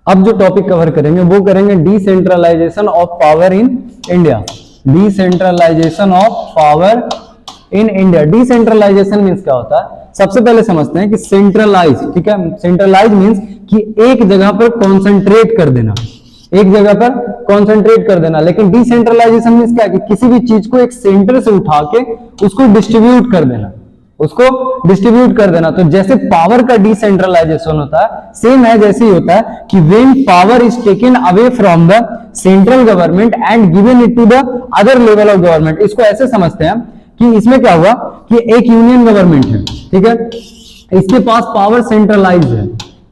अब जो topic cover करेंगे वो करेंगे decentralisation of power in India. Decentralisation of power in India. Decentralisation means क्या होता है, सबसे पहले समझते हैं कि सेंट्रलाइज, ठीक है, सेंट्रलाइज मींस कि एक जगह पर कॉन्सेंट्रेट कर देना, एक जगह पर कॉन्सेंट्रेट कर देना। लेकिन डिसेंट्रलाइजेशन मींस क्या है कि किसी भी चीज को एक सेंटर से उठा के उसको डिस्ट्रीब्यूट कर देना, उसको डिस्ट्रीब्यूट कर देना। तो जैसे पावर का डिसेंट्रलाइजेशन होता है, सेम है जैसे ही होता है कि when power is taken away from the central government and given it to the other level of government. इसको ऐसे समझते हैं कि इसमें क्या हुआ कि एक यूनियन गवर्नमेंट है, ठीक है, इसके पास पावर सेंट्रलाइज है,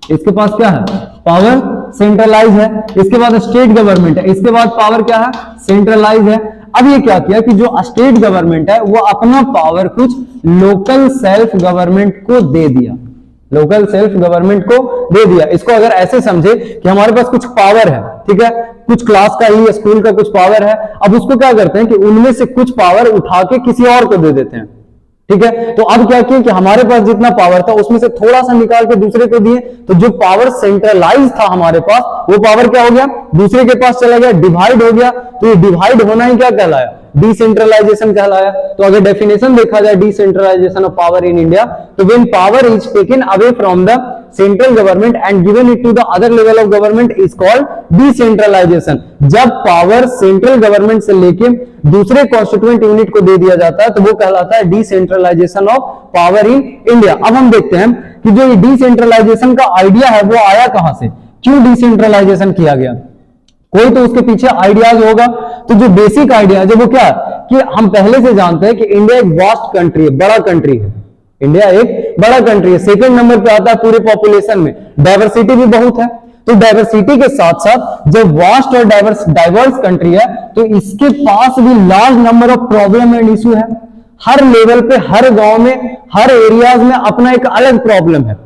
इसके पास क्या है, पावर सेंट्रलाइज है। इसके बाद स्टेट गवर्नमेंट है, इसके बाद पावर क्या है, सेंट्रलाइज है। अब ये क्या किया कि जो स्टेट गवर्नमेंट है वो अपना पावर कुछ लोकल सेल्फ गवर्नमेंट को दे दिया, लोकल सेल्फ गवर्नमेंट को दे दिया। इसको अगर ऐसे समझे कि हमारे पास कुछ पावर है, ठीक है, कुछ क्लास का ही स्कूल का कुछ पावर है, अब उसको क्या करते हैं कि उनमें से कुछ पावर उठा के किसी और को दे देते हैं, ठीक है। तो अब क्या किया कि हमारे पास जितना पावर था उसमें से थोड़ा सा निकाल के दूसरे को दिए, तो जो पावर सेंट्रलाइज था हमारे पास वो पावर क्या हो गया, दूसरे के पास चला गया, डिवाइड हो गया। तो ये डिवाइड होना ही क्या कहलाया, डिसेंट्रलाइजेशन कहलाया। तो अगर डेफिनेशन देखा जाए decentralization of power in India, तो when power is taken away from the central government and given it to the other level of government is called decentralization. जब पावर सेंट्रल गवर्नमेंट से लेके दूसरे कॉन्स्टिट्यूएंट यूनिट को दे दिया जाता है तो वो कहलाता है decentralisation of power in India. अब हम देखते हैं कि जो ये डिसेंट्रलाइजेशन का आइडिया है वो आया कहां से, क्यों डिसेंट्रलाइजेशन किया गया, कोई तो उसके पीछे आइडियाज होगा। तो जो बेसिक आइडिया है वो क्या है कि हम पहले से जानते हैं कि इंडिया एक वास्ट कंट्री है, बड़ा कंट्री है, इंडिया एक बड़ा कंट्री है, सेकंड नंबर पे आता है पूरे पॉपुलेशन में, डाइवर्सिटी भी बहुत है। तो डाइवर्सिटी के साथ साथ जब वास्ट और डाइवर्स कंट्री है तो इसके पास भी large number of problem and issue है। हर लेवल पे, हर गांव में, हर एरियाज में अपना एक अलग प्रॉब्लम है,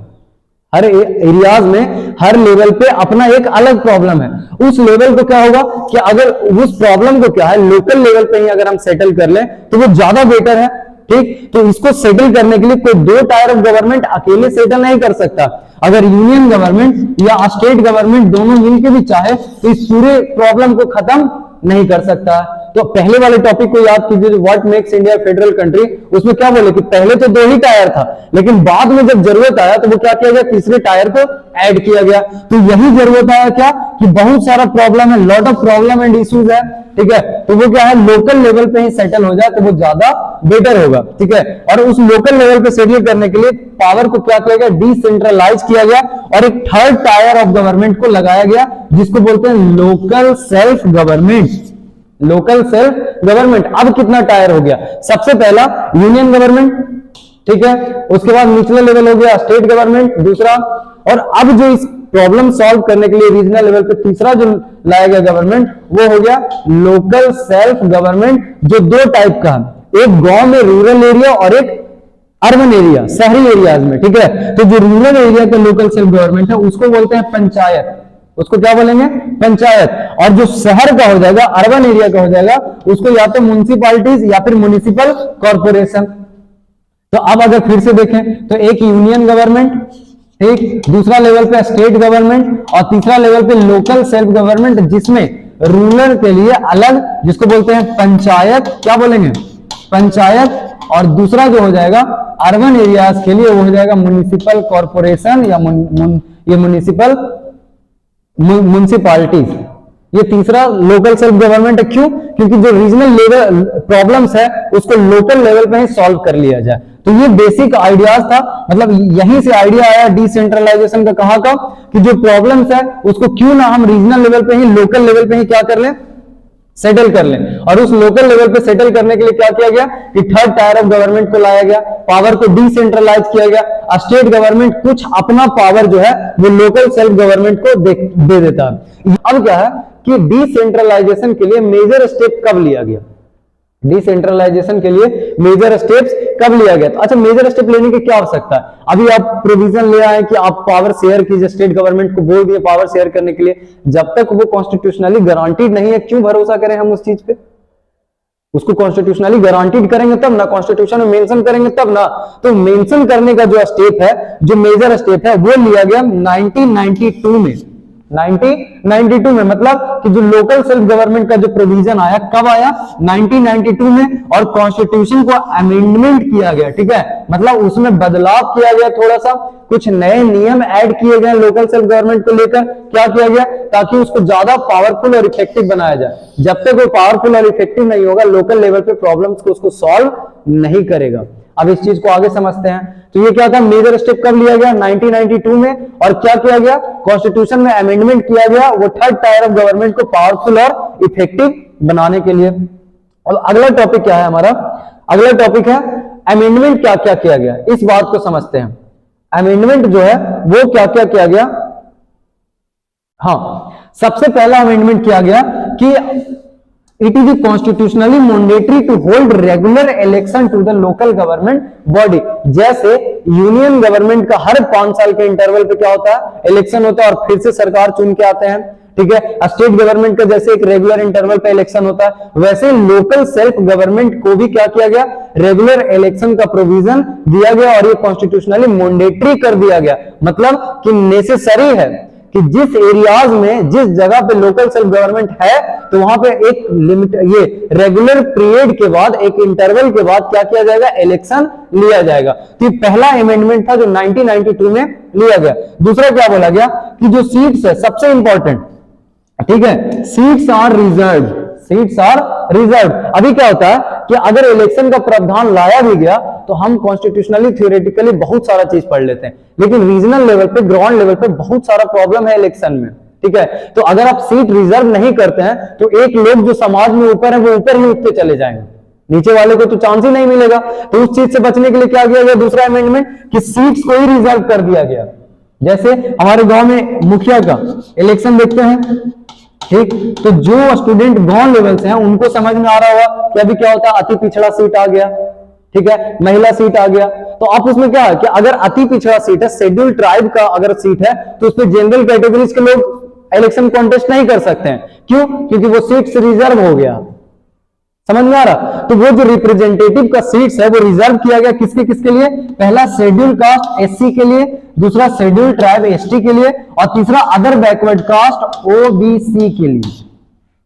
हर एरियाज में, हर लेवल पे अपना एक अलग प्रॉब्लम है। उस लेवल को क्या होगा कि अगर उस प्रॉब्लम को क्या है लोकल लेवल पे ही अगर हम सेटल कर लें तो वो ज्यादा बेटर है, ठीक। तो इसको सेटल करने के लिए कोई दो टायर ऑफ गवर्नमेंट अकेले सेटल नहीं कर सकता। अगर यूनियन गवर्नमेंट या स्टेट गवर्नमेंट दोनों मिलकर भी चाहे तो इस पूरे प्रॉब्लम को खत्म नहीं कर सकता। तो पहले वाले टॉपिक को याद कीजिए, what makes India federal country, उसमें क्या बोले कि पहले तो दो ही टायर था, लेकिन बाद में जब जरूरत आया तो वो क्या किया गया, तीसरे टायर को ऐड किया गया। तो यही जरूरत आया क्या कि बहुत सारा प्रॉब्लम है, lot of problem and issues है, ठीक है। तो वो क्या है लोकल लेवल पे ही सेटल हो जाए तो वो ज्यादा बेटर होगा, ठीक है। और उस लोकल लेवल पे सेटल करने के लिए पावर को क्या किया गया, डिसेंट्रलाइज किया गया और एक थर्ड टायर ऑफ गवर्नमेंट को लगाया गया जिसको बोलते हैं local self government, local self government. अब कितना टायर हो गया, सबसे पहला यूनियन गवर्नमेंट, ठीक है, उसके बाद निचला लेवल हो गया स्टेट गवर्नमेंट दूसरा, और अब जो इस प्रॉब्लम सॉल्व करने के लिए रीजनल लेवल पे तीसरा जो लाया गया गवर्नमेंट वो हो गया लोकल सेल्फ गवर्नमेंट, जो दो टाइप का है, एक गांव में रूरल एरिया और एक अर्बन एरिया, शहरी एरियाज में, ठीक है। तो जो रूरल एरिया का लोकल सेल्फ गवर्नमेंट है उसको बोलते हैं पंचायत, उसको क्या बोलेंगे, पंचायत। और जो शहर का हो जाएगा, अर्बन एरिया का हो जाएगा, उसको या तो म्युनिसिपैलिटीज या फिर म्युनिसिपल कॉर्पोरेशन। तो अब अगर फिर से देखें तो एक यूनियन गवर्नमेंट, ठीक, दूसरा लेवल पे स्टेट गवर्नमेंट और तीसरा लेवल पे लोकल सेल्फ गवर्नमेंट, जिसमें रूरल के लिए अलग जिसको बोलते हैं पंचायत, क्या बोलेंगे, पंचायत। और दूसरा जो हो जाएगा अर्बन एरियाज के लिए वो हो जाएगा म्युनिसिपल कॉर्पोरेशन या ये म्युनिसिपल म्युनिसिपैलिटीज। ये तीसरा लोकल सेल्फ गवर्नमेंट है, क्यों, क्योंकि जो रीजनल लेवल प्रॉब्लम्स है उसको लोकल लेवल पे ही सॉल्व कर लिया जाए। तो ये बेसिक आइडियाज था, मतलब यहीं से आइडिया आया डिसेंट्रलाइजेशन का, कहां का कि जो प्रॉब्लम्स है उसको क्यों ना हम रीजनल लेवल पे ही, लोकल लेवल पे ही क्या कर लें, सेटल कर लें। और उस लोकल लेवल पे सेटल करने के लिए क्या किया गया कि थर्ड टायर ऑफ गवर्नमेंट को लाया गया, पावर को डिसेंट्रलाइज किया गया। स्टेट गवर्नमेंट कुछ अपना पावर जो है वो लोकल सेल्फ गवर्नमेंट को दे देता है। अब क्या है कि डिसेंट्रलाइजेशन के लिए मेजर स्टेप कब लिया गया, डिसेंट्रलाइजेशन के लिए मेजर स्टेप्स कब लिया गया। तो अच्छा, मेजर स्टेप लेने की क्या आवश्यकता है, अभी आप प्रोविजन ले आए कि आप पावर शेयर कीजिए, स्टेट गवर्नमेंट को बोल दिए पावर शेयर करने के लिए, जब तक वो कॉन्स्टिट्यूशनली गारंटीड नहीं है क्यों भरोसा करें हम उस चीज पे, उसको कॉन्स्टिट्यूशनली गारंटीड करेंगे तब ना, कॉन्स्टिट्यूशन में मेंशन करेंगे तब ना। तो मेंशन करने का जो स्टेप है, जो मेजर स्टेप है वो लिया गया 1992 में, 1992 में, मतलब कि जो लोकल सेल्फ गवर्नमेंट का जो प्रोविजन आया, कब आया? 1992 में, और कॉन्स्टिट्यूशन को अमेंडमेंट किया गया, ठीक है, मतलब उसमें बदलाव किया गया, थोड़ा सा कुछ नए नियम ऐड किए गए लोकल सेल्फ गवर्नमेंट को लेकर। क्या किया गया? ताकि उसको ज्यादा पावरफुल और इफेक्टिव बनाया जाए। जब तक वो पावरफुल और इफेक्टिव नहीं होगा, लोकल लेवल पे प्रॉब्लम्स को उसको सॉल्व नहीं करेगा। अब इस चीज को आगे समझते हैं। तो ये क्या था? मेजर स्टेप कब लिया गया? 1992 में। और क्या किया गया? कॉन्स्टिट्यूशन में अमेंडमेंट किया गया, वो थर्ड टायर ऑफ गवर्नमेंट को पावरफुल और इफेक्टिव बनाने के लिए। और अगला टॉपिक क्या है हमारा? अगला टॉपिक है अमेंडमेंट क्या क्या किया गया, इस बात को समझते हैं। अमेंडमेंट जो है वो क्या क्या किया गया? हाँ, सबसे पहला अमेंडमेंट किया गया कि it is constitutionally mandatory to hold regular election to the local government body. जैसे यूनियन गवर्नमेंट का हर 5 साल के इंटरवल पे क्या होता है? इलेक्शन होता है, और फिर से सरकार चुन के आते हैं, ठीक है। स्टेट गवर्नमेंट का जैसे एक रेगुलर इंटरवल पे इलेक्शन होता है, वैसे लोकल सेल्फ गवर्नमेंट को भी क्या किया गया? रेगुलर इलेक्शन का प्रोविजन दिया गया, और ये कॉन्स्टिट्यूशनली मैंडेटरी कर दिया गया। मतलब कि नेसेसरी है कि जिस एरियाज में, जिस जगह पे लोकल सेल्फ गवर्नमेंट है, तो वहां पे एक लिमिट, ये रेगुलर पीरियड के बाद, एक इंटरवल के बाद क्या किया जाएगा? इलेक्शन लिया जाएगा। तो ये पहला अमेंडमेंट था जो 1992 में लिया गया। दूसरा क्या बोला गया? कि जो सीट्स है, सबसे इंपॉर्टेंट, ठीक है, seats are reserved, seats are reserved. अभी क्या होता है कि अगर इलेक्शन का प्रावधान लाया भी गया तो हम कॉन्स्टिट्यूशनली थ्योरेटिकली बहुत सारा चीज पढ़ लेते हैं, लेकिन रीजनल लेवल पे, ग्राउंड लेवल पे बहुत सारा प्रॉब्लम है इलेक्शन में, ठीक है। तो अगर आप सीट रिजर्व नहीं करते हैं तो एक लोग जो समाज में ऊपर है वो ऊपर ही उठते चले जाएंगे, नीचे वाले को तो चांस ही नहीं मिलेगा। तो उस चीज से बचने के लिए क्या किया गया? दूसरा अमेंडमेंट कि सीट्स को ही रिजर्व कर दिया गया। जैसे हमारे गांव में मुखिया का इलेक्शन देखते हैं, ठीक, तो जो स्टूडेंट गांव लेवल से हैं उनको समझ में आ रहा होगा कि अभी क्या होता है? अति पिछड़ा सीट आ गया, ठीक है, महिला सीट आ गया। तो आप उसमें क्या है कि अगर अति पिछड़ा सीट है, शेड्यूल ट्राइब का अगर सीट है, तो उसमें जनरल कैटेगरीज के लोग इलेक्शन कॉन्टेस्ट नहीं कर सकते हैं। क्यों? क्योंकि वो सीट्स रिजर्व हो गया। समझ में आ रहा? तो वो जो रिप्रेजेंटेटिव का सीट्स है वो रिजर्व किया गया किसके किसके लिए? पहला शेड्यूल कास्ट एससी के लिए, दूसरा शेड्यूल ट्राइब एसटी के लिए, और तीसरा अदर बैकवर्ड कास्ट ओबीसी के लिए,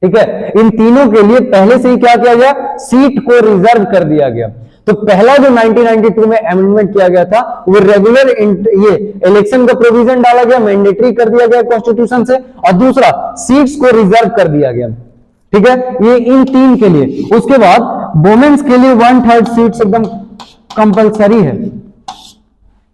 ठीक है। इन तीनों के लिए पहले से ही क्या किया गया? सीट को रिजर्व कर दिया गया। तो पहला जो 1992 में अमेंडमेंट किया गया था वो रेगुलर ये इलेक्शन का प्रोविजन डाला गया, मैंडेटरी कर दिया गया कॉन्स्टिट्यूशन से, और दूसरा सीट्स को रिजर्व कर दिया गया, ठीक है। ये इन तीन के लिए। उसके बाद वुमेन्स के लिए 1/3 सीट्स एकदम कंपलसरी है।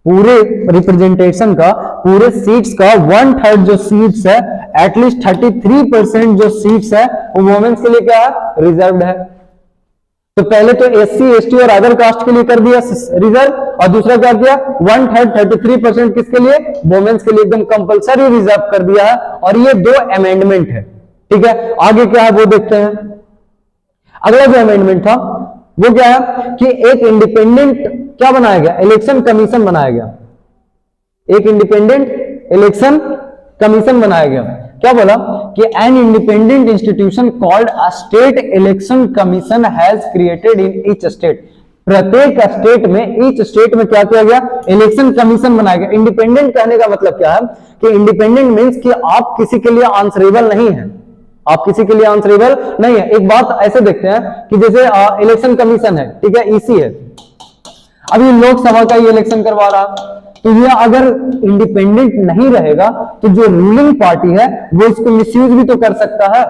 पूरे रिप्रेजेंटेशन का, पूरे सीट्स का 1/3 जो सीट्स है, एटलीस्ट 33% जो सीट्स है वो वुमेन्स के लिए क्या है? रिजर्व्ड है। तो पहले तो एससी एसटी और अदर कास्ट के लिए कर दिया रिजर्व, और दूसरा क्या किया? 1/3 33% किसके लिए? वुमेन्स के लिए एकदम कंपलसरी रिजर्व कर दिया है। और ये 2 अमेंडमेंट है, ठीक है। आगे क्या है वो देखते हैं। अगला जो अमेंडमेंट था वो क्या है कि एक इंडिपेंडेंट क्या बनाया गया? इलेक्शन कमीशन बनाया गया। एक इंडिपेंडेंट इलेक्शन कमीशन बनाया गया। क्या बोला कि an independent institution called a state election commission has created in each state. प्रत्येक स्टेट में, ईच स्टेट में क्या किया गया? इलेक्शन कमीशन बनाया गया। इंडिपेंडेंट कहने का मतलब क्या है कि इंडिपेंडेंट मींस कि आप किसी के लिए आंसरेबल नहीं है, आप किसी के लिए आंसरेबल नहीं है। एक बात ऐसे देखते हैं कि जैसे इलेक्शन कमीशन है, ठीक है, ईसी है, अभी लोकसभा का ये इलेक्शन करवा रहा, तो ये अगर इंडिपेंडेंट नहीं रहेगा तो जो रूलिंग पार्टी है वो इसको मिसयूज भी तो कर सकता है।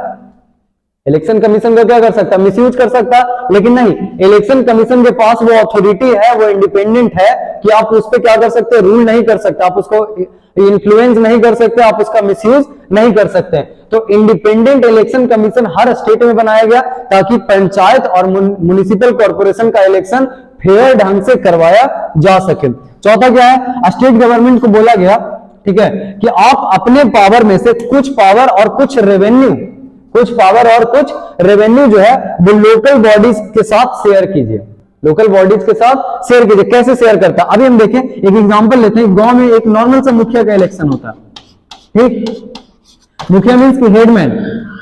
इलेक्शन कमीशन को क्या कर सकता है? मिसयूज कर सकता, लेकिन नहीं, इलेक्शन कमीशन के पास वो अथॉरिटी है, वो इंडिपेंडेंट है कि आप उस पर क्या कर सकते हैं? रूल नहीं कर सकते, आप उसको इन्फ्लुएंस नहीं कर सकते, आप उसका मिसयूज नहीं कर सकते। तो इंडिपेंडेंट इलेक्शन कमीशन हर स्टेट में बनाया गया ताकि पंचायत और म्युनिसिपल कॉर्पोरेशन का इलेक्शन फेयर ढंग से करवाया जा सके। चौथा क्या है? स्टेट गवर्नमेंट को बोला गया, ठीक है, कि आप अपने पावर में से कुछ पावर और कुछ रेवेन्यू, कुछ पावर और कुछ रेवेन्यू जो है वो लोकल बॉडीज के साथ शेयर कीजिए, लोकल बॉडीज के साथ शेयर कीजिए। कैसे शेयर करता है? अभी हम देखें, एक एग्जांपल लेते हैं। गांव में एक नॉर्मल सा मुखिया का इलेक्शन होता है, ठीक, मुखिया मींस की हेडमैन,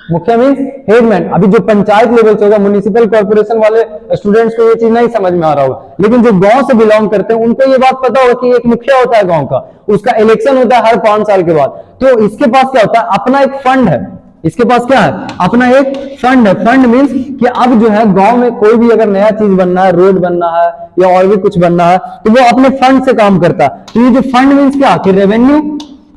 मुखिया मीन्स हेडमैन। अभी जो पंचायत लेवल से होगा, म्युनिसिपल कॉर्पोरेशन वाले स्टूडेंट्स को ये चीज नहीं समझ में आ रहा होगा, लेकिन जो गांव से बिलोंग करते हैं उनको ये बात पता होगा कि एक मुखिया होता है गांव का, उसका इलेक्शन होता है हर 5 साल के बाद। तो इसके पास क्या होता है, अपना एक फंड है। इसके पास क्या है, अपना एक फंड है। फंड मीन्स कि अब जो है गांव में कोई भी अगर नया चीज बनना है, रोड बनना है या और भी कुछ बनना है, तो वो अपने फंड से काम करता है। तो ये जो फंड मीन्स क्या कि रेवेन्यू,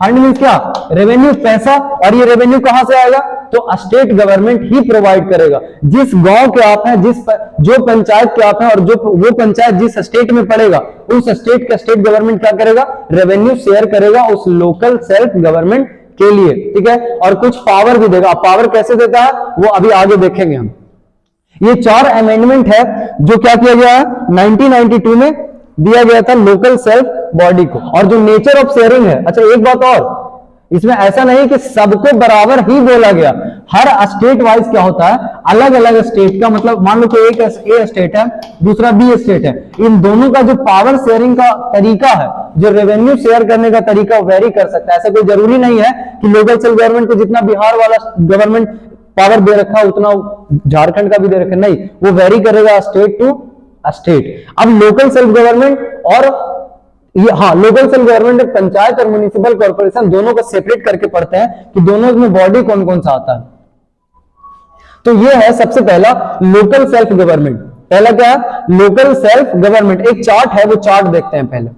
फंड मीन्स क्या, रेवेन्यू, पैसा। और ये रेवेन्यू कहां से आएगा, तो स्टेट गवर्नमेंट ही प्रोवाइड करेगा। जिस गांव के आप हैं, जो पंचायत के आप हैं, और जो वो पंचायत जिस स्टेट में पड़ेगा, उस स्टेट का स्टेट गवर्नमेंट क्या करेगा, रेवेन्यू शेयर करेगा उस लोकल सेल्फ गवर्नमेंट के लिए, ठीक है। और कुछ पावर भी देगा। पावर कैसे देता है वो अभी आगे देखेंगे हम। ये 4 अमेंडमेंट है जो क्या किया गया है, 1992 में दिया गया था लोकल सेल्फ बॉडी को। और जो नेचर ऑफ शेयरिंग है, अच्छा एक बात और, इसमें ऐसा नहीं कि सबको बराबर ही बोला गया। हर स्टेट वाइज क्या होता है, अलग अलग स्टेट का, मतलब मान लो कि एक ए स्टेट है, दूसरा बी स्टेट है, इन दोनों का जो पावर शेयरिंग का तरीका है, जो रेवेन्यू शेयर करने का तरीका वेरी कर सकता है। ऐसा कोई जरूरी नहीं है कि लोकल सेल्फ गवर्नमेंट को जितना बिहार वाला गवर्नमेंट पावर दे रखा है उतना झारखंड का भी दे रखा है, नहीं, वो वेरी करेगा स्टेट टू स्टेट। अब लोकल सेल्फ गवर्नमेंट और हाँ, लोकल सेल्फ गवर्नमेंट पंचायत और म्युनिसिपल कॉर्पोरेशन दोनों को सेपरेट करके पढ़ते हैं कि दोनों में बॉडी कौन कौन सा आता है। तो ये है सबसे पहला लोकल सेल्फ गवर्नमेंट। पहला क्या है, लोकल सेल्फ गवर्नमेंट। एक चार्ट है, वो चार्ट देखते हैं पहले।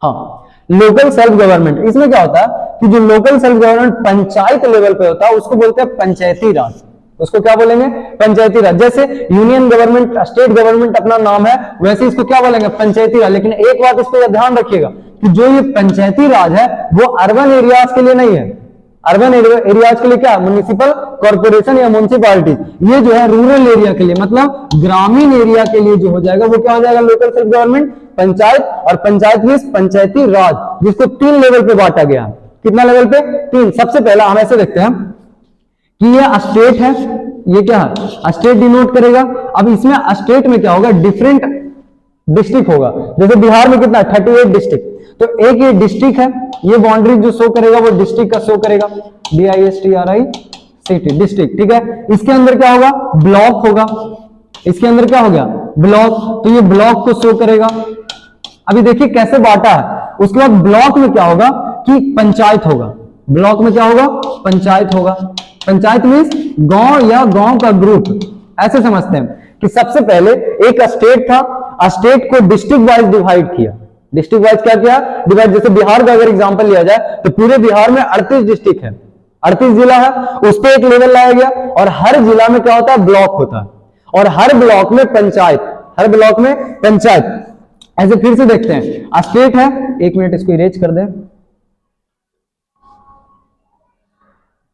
हाँ, लोकल सेल्फ गवर्नमेंट, इसमें क्या होता है कि जो local self government panchayat level पे होता है उसको बोलते हैं पंचायती राज। उसको क्या बोलेंगे, पंचायती राज। जैसे यूनियन गवर्नमेंट, स्टेट गवर्नमेंट अपना नाम है, वैसे इसको क्या बोलेंगे, पंचायती राज। लेकिन एक बात इस पर ध्यान रखिएगा कि जो ये पंचायती राज है वो अर्बन एरियाज के लिए नहीं है। अर्बन एरियाज के लिए क्या, म्युनिसिपल कॉर्पोरेशन या म्युनिसिपालिटी। ये जो है रूरल एरिया के लिए, मतलब ग्रामीण एरिया के लिए जो हो जाएगा वो क्या हो जाएगा, लोकल सेल्फ गवर्नमेंट, पंचायत। और पंचायत मींस पंचायती राज, जिसको 3 लेवल पे बांटा गया है। कितना लेवल पे, 3। सबसे पहला हम ऐसे देखते हैं कि ये स्टेट है, ये क्या है, स्टेट डिनोट करेगा। अब इसमें स्टेट में क्या होगा, डिफरेंट डिस्ट्रिक्ट होगा। जैसे बिहार में कितना, 38 डिस्ट्रिक्ट। तो एक ये डिस्ट्रिक्ट है, ये बाउंड्री जो शो करेगा वो डिस्ट्रिक्ट का शो करेगा, DISTRICT, डिस्ट्रिक्ट, ठीक है। इसके अंदर क्या होगा, ब्लॉक होगा। इसके अंदर क्या हो गया, ब्लॉक, तो ये ब्लॉक को शो करेगा। अभी देखिए कैसे बांटा है। उसके बाद ब्लॉक में क्या होगा कि पंचायत होगा। ब्लॉक में क्या होगा, पंचायत होगा। पंचायत मीन्स गांव या गांव का ग्रुप, ऐसे समझते हैं कि सबसे पहले एक स्टेट था, स्टेट को डिस्ट्रिक्ट वाइज डिवाइड किया। डिस्ट्रिक्ट वाइज क्या किया, डिवाइड। जैसे बिहार का अगर एग्जांपल लिया जाए तो पूरे बिहार में 38 डिस्ट्रिक्ट है, 38 जिला है, उस पर एक लेवल लाया गया। और हर जिला में क्या होता है, ब्लॉक होता है, और हर ब्लॉक में पंचायत, हर ब्लॉक में पंचायत। ऐसे फिर से देखते हैं, स्टेट है, 1 मिनट इसको इरेज कर दें।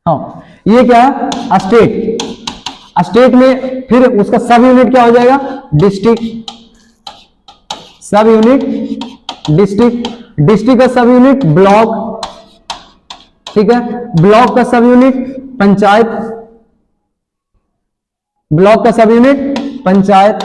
हाँ, ये क्या है, स्टेट। स्टेट में फिर उसका सब यूनिट क्या हो जाएगा, डिस्ट्रिक्ट। सब यूनिट डिस्ट्रिक्ट, डिस्ट्रिक्ट का सब यूनिट ब्लॉक, ठीक है। ब्लॉक का सब यूनिट पंचायत, ब्लॉक का सब यूनिट पंचायत।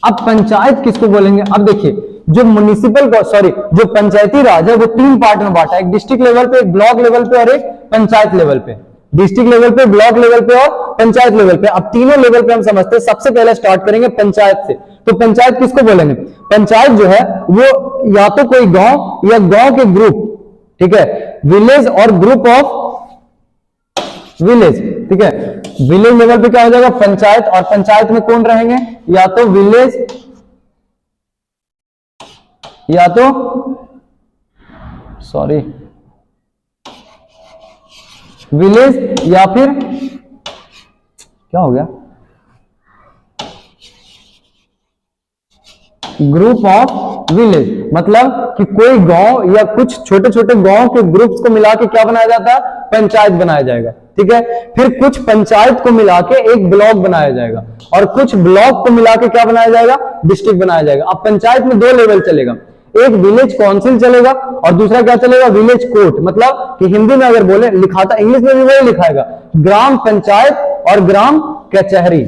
अब पंचायत किसको बोलेंगे, अब देखिए जो म्युनिसिपल, सॉरी, जो पंचायती राज है वो 3 पार्ट में बांटा है, एक डिस्ट्रिक्ट लेवल पे, एक ब्लॉक लेवल पे और एक पंचायत लेवल पे। डिस्ट्रिक्ट लेवल पे, ब्लॉक लेवल पे और पंचायत लेवल पे। अब तीनों लेवल पे हम समझते हैं। सबसे पहले स्टार्ट करेंगे पंचायत से। तो पंचायत किसको बोलेंगे, पंचायत जो है वो या तो कोई गांव या गांव के ग्रुप, ठीक है, विलेज और ग्रुप ऑफ विलेज, ठीक है। विलेज लेवल पे क्या हो जाएगा, पंचायत। और पंचायत में कौन रहेंगे, या तो विलेज या तो, सॉरी, विलेज या फिर क्या हो गया, ग्रुप ऑफ विलेज। मतलब कि कोई गांव या कुछ छोटे छोटे गांव के ग्रुप्स को मिला के क्या बनाया जाता है, पंचायत बनाया जाएगा, ठीक है। फिर कुछ पंचायत को मिला के एक ब्लॉक बनाया जाएगा, और कुछ ब्लॉक को मिला के क्या बनाया जाएगा, डिस्ट्रिक्ट बनाया जाएगा। अब पंचायत में 2 लेवल चलेगा, एक विलेज काउंसिल चलेगा और दूसरा क्या चलेगा, विलेज कोर्ट। मतलब कि हिंदी में अगर बोले, लिखा था इंग्लिश में भी वही लिखाएगा, ग्राम पंचायत और ग्राम कचहरी।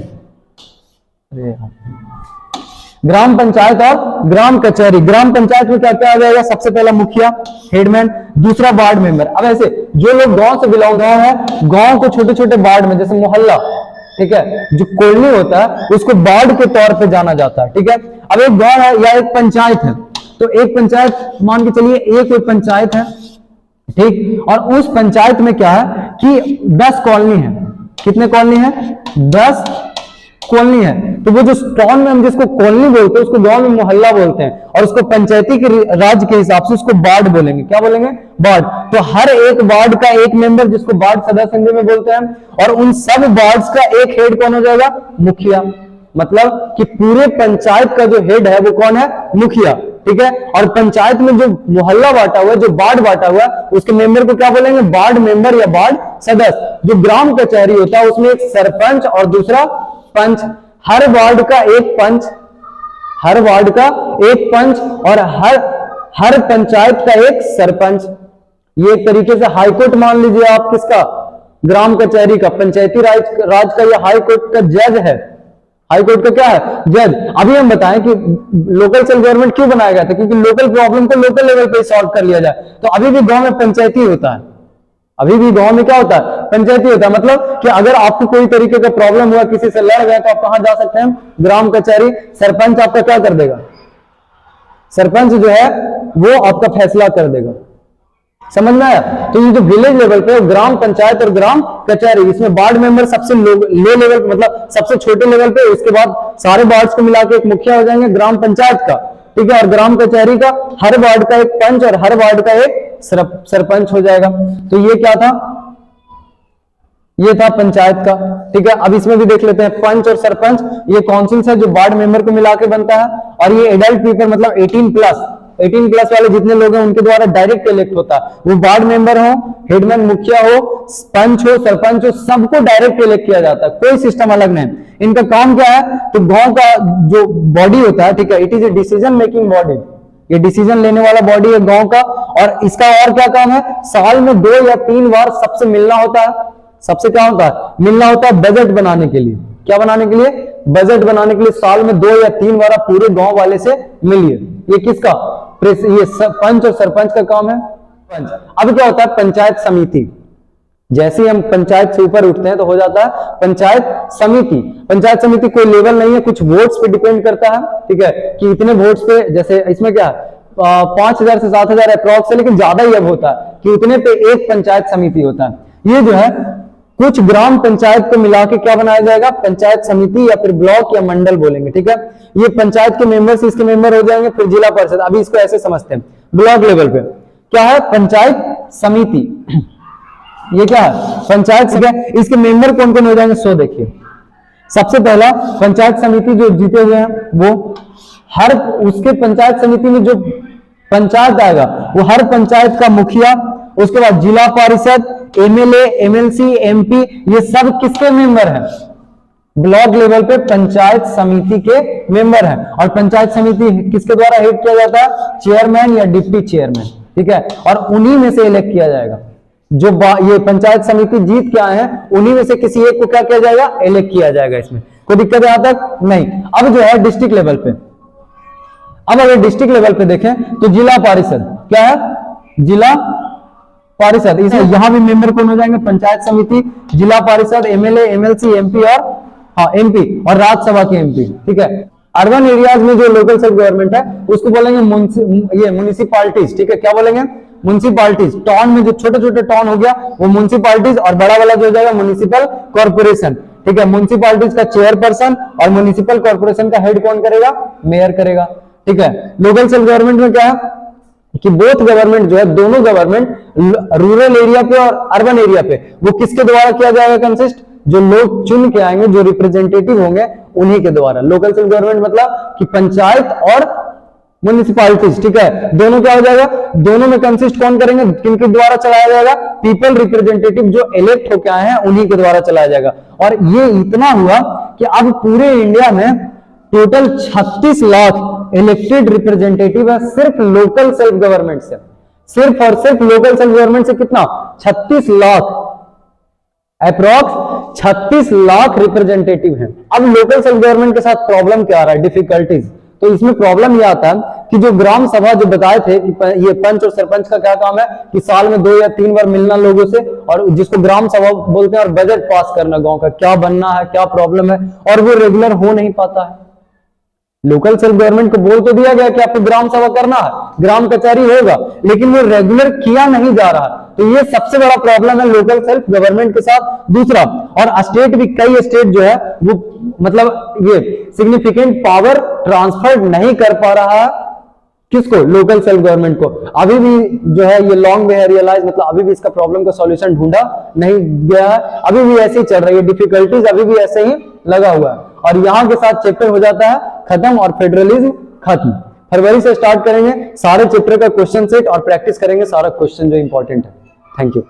ग्राम पंचायत और ग्राम कचहरी। ग्राम पंचायत में क्या क्या आ जाएगा, सबसे पहला मुखिया हेडमैन, दूसरा वार्ड मेंबर। अब ऐसे जो लोग गांव से बिलोंग है, गांव को छोटे छोटे वार्ड में, जैसे मोहल्ला, ठीक है, जो कॉलोनी होता है उसको वार्ड के तौर पे जाना जाता है, ठीक है। अब एक गांव है या एक पंचायत है, तो एक पंचायत मान के चलिए, एक कोई पंचायत है, ठीक, और उस पंचायत में क्या है कि 10 कॉलोनी है। कितने कॉलोनी है, 10 कॉलोनी है। तो वो जो टाउन में हम जिसको कॉलोनी बोलते हैं उसको गांव में मोहल्ला बोलते हैं, और उसको पंचायती के राज के हिसाब से उसको वार्ड बोलेंगे। क्या बोलेंगे, वार्ड। तो हर एक वार्ड का एक मेंबर, जिसको वार्ड सदस्य हिंदी में बोलते हैं, और उन सब वार्ड्स का एक हेड कौन हो जाएगा, मुखिया। मतलब कि पूरे पंचायत का जो हेड है वो कौन है, मुखिया, ठीक है। और पंचायत में जो मोहल्ला बांटा हुआ है, जो वार्ड बांटा हुआ है, उसके मेंबर को क्या बोलेंगे, वार्ड मेंबर या वार्ड सदस्य। जो ग्राम कचहरी होता है उसमें एक सरपंच और दूसरा पंच, हर वार्ड का एक पंच, हर वार्ड का एक पंच, और हर पंचायत का एक सरपंच। ये एक तरीके से हाईकोर्ट मान लीजिए आप, किसका, ग्राम कचहरी का, पंचायती राज का, ये हाईकोर्ट का जज है। हाईकोर्ट का क्या है, जज। अभी हम बताएं कि लोकल सेल्फ गवर्नमेंट क्यों बनाया गया था, क्योंकि लोकल प्रॉब्लम को लोकल लेवल पे सॉल्व कर लिया जाए। तो अभी भी गांव में पंचायती होता है, अभी भी गांव में क्या होता है, पंचायती होता है। मतलब कि अगर आपको कोई तरीके का प्रॉब्लम हुआ, किसी से लड़ गए, तो आप कहां जा सकते हैं, ग्राम कचहरी। सरपंच आपका क्या कर देगा, सरपंच जो है वो आपका फैसला कर देगा। समझ में आया। तो ये जो विलेज लेवल पे ग्राम पंचायत और ग्राम कचहरी, इसमें वार्ड मेंबर सबसे लो लेवल, मतलब सबसे छोटे लेवल पे, उसके बाद सारे वार्ड्स को मिला के एक मुखिया हो जाएंगे ग्राम पंचायत का, ठीक है। और ग्राम कचहरी का हर वार्ड का एक पंच और हर वार्ड का एक सरपंच हो जाएगा। तो ये क्या था, ये था पंचायत का, ठीक है। अब इसमें भी देख लेते हैं, पंच और सरपंच ये काउंसिल्स है जो वार्ड मेंबर को मिला के बनता है, और ये एडल्ट पीपल, मतलब 18 प्लस वाले जितने लोग हैं उनके द्वारा डायरेक्ट इलेक्ट होता है। वो वार्ड मेंबर हो, हेडमैन, मुखिया हो, पंच हो, सरपंच हो, सबको डायरेक्ट इलेक्ट किया जाता है, कोई सिस्टम अलग नहीं। इनका काम क्या है, तो गांव का जो बॉडी होता है, ठीक है, it is a decision making body, ये डिसीजन लेने वाला बॉडी है गांव का। और इसका और क्या काम है, साल में 2 या 3 बार सबसे मिलना होता है। सबसे क्या होता है, मिलना होता है बजट बनाने के लिए। क्या बनाने के लिए, बजट बनाने के लिए साल में 2 या 3 बार आप पूरे गांव वाले से मिलिए। ये किसका, ये पंच और सरपंच का काम है, पंच। अब क्या होता है, पंचायत समिति। जैसे ही हम पंचायत से ऊपर उठते हैं तो हो जाता है पंचायत समिति। पंचायत समिति कोई लेवल नहीं है, कुछ वोट्स पे डिपेंड करता है, ठीक है, कि इतने वोट्स पे, जैसे इसमें क्या 5,000 से 7,000 अप्रॉक्स है, लेकिन ज्यादा ही अब होता है कि उतने पे एक पंचायत समिति होता है। ये जो है कुछ ग्राम पंचायत को मिला के क्या बनाया जाएगा, पंचायत समिति या फिर ब्लॉक या मंडल बोलेंगे, ठीक है। ये पंचायत के मेंबर्स इसके मेंबर हो जाएंगे, फिर जिला परिषद। अभी इसको ऐसे समझते हैं, ब्लॉक लेवल पे क्या है, पंचायत समिति। ये क्या है, पंचायत समिति। इसके मेंबर कौन कौन हो जाएंगे, सो देखिए। सबसे पहला पंचायत समिति जो जीते हुए हैं वो हर, उसके पंचायत समिति में जो पंचायत आएगा वो हर पंचायत का मुखिया, उसके बाद जिला परिषद, एमएलए, एमएलसी, एमपी, ये सब किसके मेंबर हैं, ब्लॉक लेवल पे पंचायत समिति के मेंबर हैं। और पंचायत समिति किसके द्वारा हेड किया जाता है, चेयरमैन या डिप्टी चेयरमैन, ठीक है। और उन्हीं में से इलेक्ट किया जाएगा। जो ये पंचायत समिति जीत के आए हैं उन्हीं में से किसी एक को क्या किया जाएगा, इलेक्ट किया जाएगा। इसमें कोई दिक्कत यहां तक नहीं। अब जो है डिस्ट्रिक्ट लेवल पे, अब अगर डिस्ट्रिक्ट लेवल पे देखें तो जिला परिषद क्या है, जिला परिषद। इसमें यहां भी मेंबर कौन हो जाएंगे, पंचायत समिति, जिला परिषद, एमएलए, एमएलसी, एमपी और एमपी और राज्यसभा के एमपी, ठीक है। अर्बन एरियाज में जो लोकल सेल्फ गवर्नमेंट है उसको बोलेंगे म्युनिसिपैलिटीज, ठीक है। क्या बोलेंगे, म्युनिसिपैलिटीज। टाउन में जो छोटे छोटे टाउन हो गया वो म्युनिसिपैलिटीज, और बड़ा वाला जो हो जाएगा म्युनिसिपल कॉर्पोरेशन, ठीक है। म्युनिसिपैलिटीज का चेयरपर्सन और म्युनिसिपल कॉर्पोरेशन का हेड कौन करेगा, मेयर करेगा, ठीक है। लोकल सेल्फ गवर्नमेंट में क्या है कि बोथ गवर्नमेंट जो है, दोनों गवर्नमेंट रूरल एरिया पे और अर्बन एरिया पे, वो किसके द्वारा किया जाएगा कंसिस्ट, जो लोग चुन के आएंगे, जो रिप्रेजेंटेटिव होंगे उन्हीं के द्वारा। लोकल सेल्फ गवर्नमेंट मतलब कि पंचायत और म्युनिसिपैलिटीज, ठीक है, दोनों क्या हो जाएगा, दोनों में कंसिस्ट कौन करेंगे, किनके द्वारा चलाया जाएगा, पीपल रिप्रेजेंटेटिव जो इलेक्ट होकर आए हैं उन्हीं के द्वारा चलाया जाएगा। और ये इतना हुआ कि अब पूरे इंडिया में टोटल 36 लाख इलेक्टेड रिप्रेजेंटेटिव है सिर्फ लोकल सेल्फ गवर्नमेंट से। सिर्फ और सिर्फ लोकल सेल्फ गवर्नमेंट से कितना, 36 लाख, अप्रॉक्स 36 लाख रिप्रेजेंटेटिव हैं। अब लोकल सेल्फ गवर्नमेंट के साथ प्रॉब्लम क्या आ रहा है, डिफिकल्टीज। तो इसमें प्रॉब्लम यह आता है कि जो ग्राम सभा जो बताए थे कि ये पंच और सरपंच का क्या काम है कि साल में 2 या 3 बार मिलना लोगों से, और जिसको ग्राम सभा बोलते हैं, और बजट पास करना गांव का क्या बनना है, क्या प्रॉब्लम है, और वो रेगुलर हो नहीं पाता है। लोकल सेल्फ गवर्नमेंट को बोल तो दिया गया कि आपको ग्राम सभा करना है, ग्राम कचहरी होगा, लेकिन वो रेगुलर किया नहीं जा रहा। तो ये सबसे बड़ा प्रॉब्लम है लोकल सेल्फ गवर्नमेंट के साथ। दूसरा, और स्टेट भी, कई स्टेट जो है वो मतलब ये सिग्निफिकेंट पावर ट्रांसफर नहीं कर पा रहा है, किसको, लोकल सेल्फ गवर्नमेंट को। अभी भी जो है ये लॉन्ग वे है रियलाइज, मतलब अभी भी इसका प्रॉब्लम का सॉल्यूशन ढूंढा नहीं गया है, अभी भी ऐसे ही चल रही है, डिफिकल्टीज अभी भी ऐसे ही लगा हुआ है। और यहां के साथ चैप्टर हो जाता है खत्म और फेडरलिज्म खत्म। फरवरी से स्टार्ट करेंगे सारे चैप्टर का क्वेश्चन सेट और प्रैक्टिस करेंगे सारा क्वेश्चन जो इंपॉर्टेंट है। Thank you.